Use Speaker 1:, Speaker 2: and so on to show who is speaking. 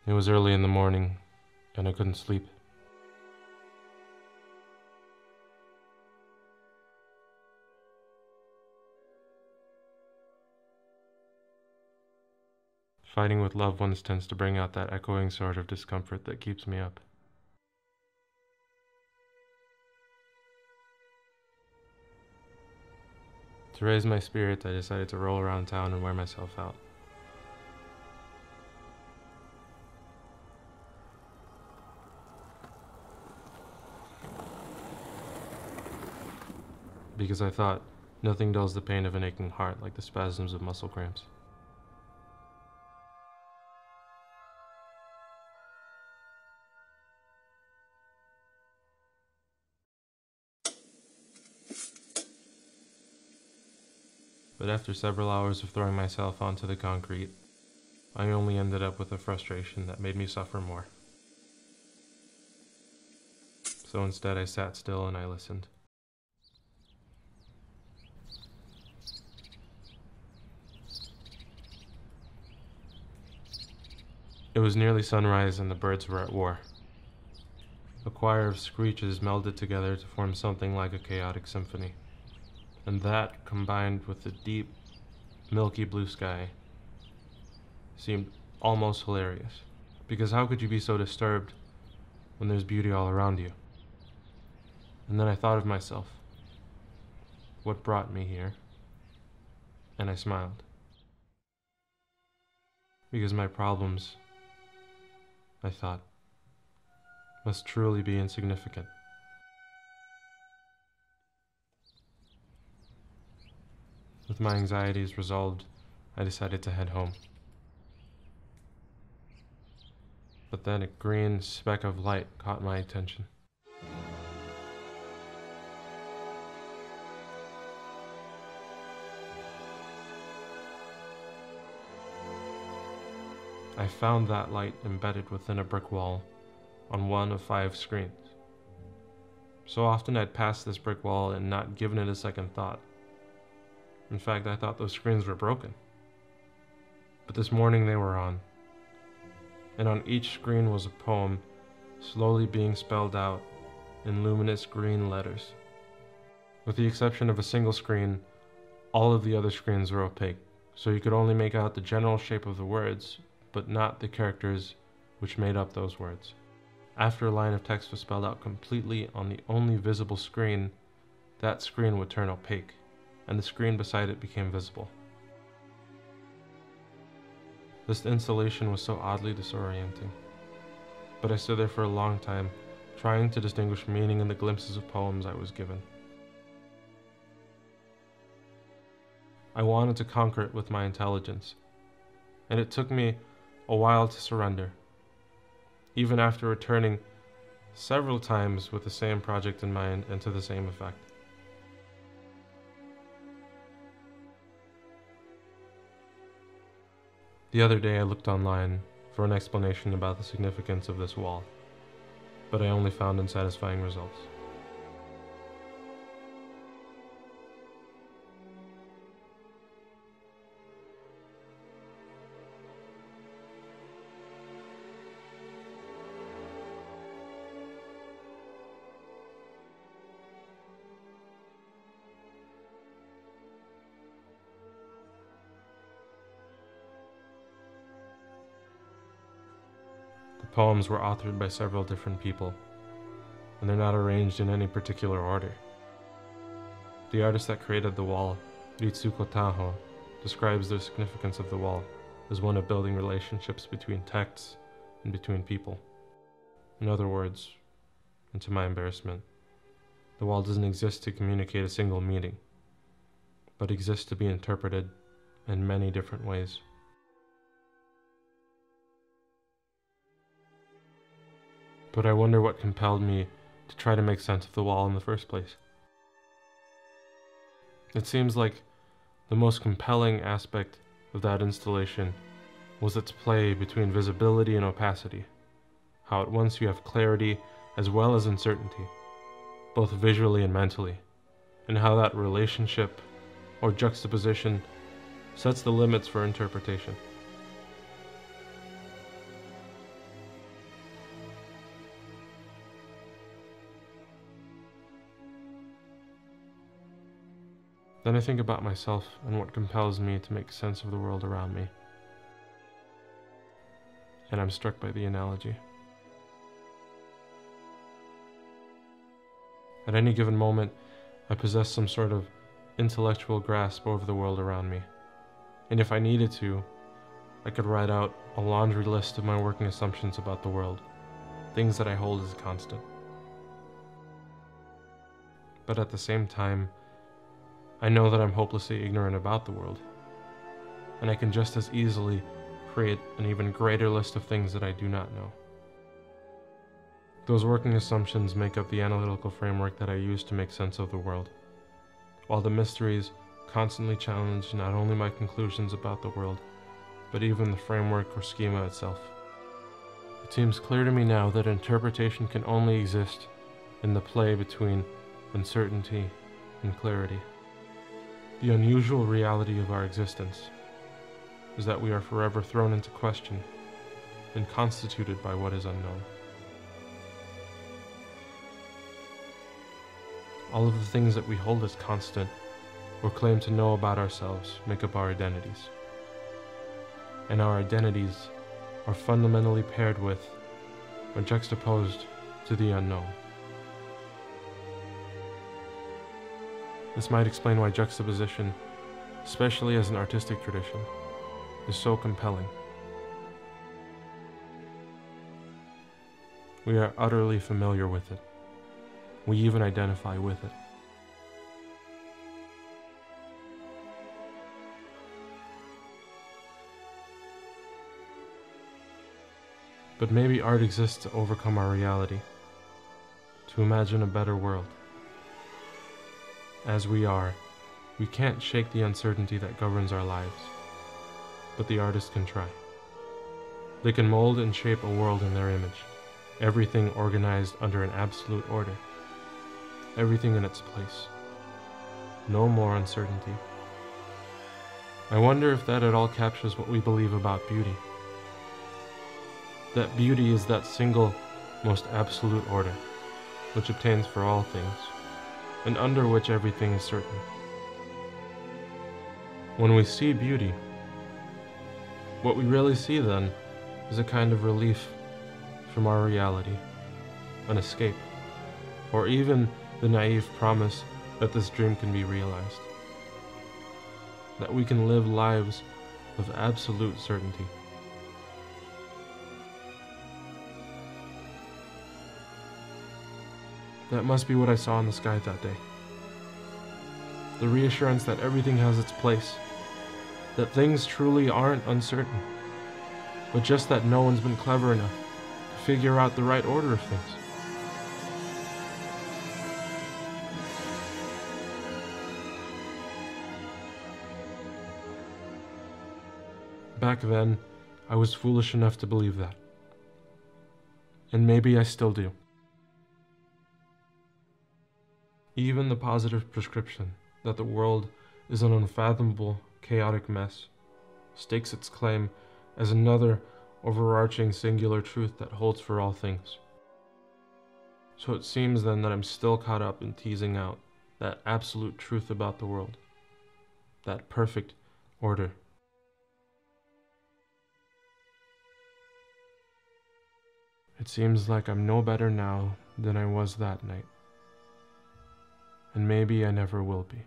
Speaker 1: It was early in the morning, and I couldn't sleep. Fighting with loved ones tends to bring out that echoing sort of discomfort that keeps me up. To raise my spirits, I decided to roll around town and wear myself out. Because I thought nothing dulls the pain of an aching heart like the spasms of muscle cramps. But after several hours of throwing myself onto the concrete, I only ended up with a frustration that made me suffer more. So instead I sat still and I listened. It was nearly sunrise and the birds were at war. A choir of screeches melded together to form something like a chaotic symphony. And that, combined with the deep, milky blue sky, seemed almost hilarious. Because how could you be so disturbed when there's beauty all around you? And then I thought of myself, what brought me here, and I smiled. Because my problems, I thought, must truly be insignificant. With my anxieties resolved, I decided to head home. But then a green speck of light caught my attention. I found that light embedded within a brick wall on one of 5 screens. So often I'd passed this brick wall and not given it a second thought. In fact, I thought those screens were broken. But this morning they were on. And on each screen was a poem slowly being spelled out in luminous green letters. With the exception of a single screen, all of the other screens were opaque, so you could only make out the general shape of the words, but not the characters which made up those words. After a line of text was spelled out completely on the only visible screen, that screen would turn opaque, and the screen beside it became visible. This installation was so oddly disorienting, but I stood there for a long time, trying to distinguish meaning in the glimpses of poems I was given. I wanted to conquer it with my intelligence, and it took me a while to surrender, even after returning several times with the same project in mind and to the same effect. The other day I looked online for an explanation about the significance of this wall, but I only found unsatisfying results. The poems were authored by several different people, and they're not arranged in any particular order. The artist that created the wall, Ritsuko Taho, describes the significance of the wall as one of building relationships between texts and between people. In other words, and to my embarrassment, the wall doesn't exist to communicate a single meaning, but exists to be interpreted in many different ways. But I wonder what compelled me to try to make sense of the wall in the first place. It seems like the most compelling aspect of that installation was its play between visibility and opacity, how at once you have clarity as well as uncertainty, both visually and mentally, and how that relationship or juxtaposition sets the limits for interpretation. Then I think about myself and what compels me to make sense of the world around me. And I'm struck by the analogy. At any given moment, I possess some sort of intellectual grasp over the world around me. And if I needed to, I could write out a laundry list of my working assumptions about the world, things that I hold as constant. But at the same time, I know that I'm hopelessly ignorant about the world, and I can just as easily create an even greater list of things that I do not know. Those working assumptions make up the analytical framework that I use to make sense of the world, while the mysteries constantly challenge not only my conclusions about the world, but even the framework or schema itself. It seems clear to me now that interpretation can only exist in the play between uncertainty and clarity. The unusual reality of our existence is that we are forever thrown into question and constituted by what is unknown. All of the things that we hold as constant or claim to know about ourselves make up our identities. And our identities are fundamentally paired with or juxtaposed to the unknown. This might explain why juxtaposition, especially as an artistic tradition, is so compelling. We are utterly familiar with it. We even identify with it. But maybe art exists to overcome our reality, to imagine a better world. As we are, we can't shake the uncertainty that governs our lives, but the artist can try. They can mold and shape a world in their image, everything organized under an absolute order, everything in its place. No more uncertainty. I wonder if that at all captures what we believe about beauty. That beauty is that single, most absolute order, which obtains for all things, and under which everything is certain. When we see beauty, what we really see then is a kind of relief from our reality, an escape, or even the naive promise that this dream can be realized, that we can live lives of absolute certainty. That must be what I saw in the sky that day. The reassurance that everything has its place, that things truly aren't uncertain, but just that no one's been clever enough to figure out the right order of things. Back then, I was foolish enough to believe that. And maybe I still do. Even the positive prescription that the world is an unfathomable, chaotic mess stakes its claim as another overarching singular truth that holds for all things. So it seems then that I'm still caught up in teasing out that absolute truth about the world, that perfect order. It seems like I'm no better now than I was that night. And maybe I never will be.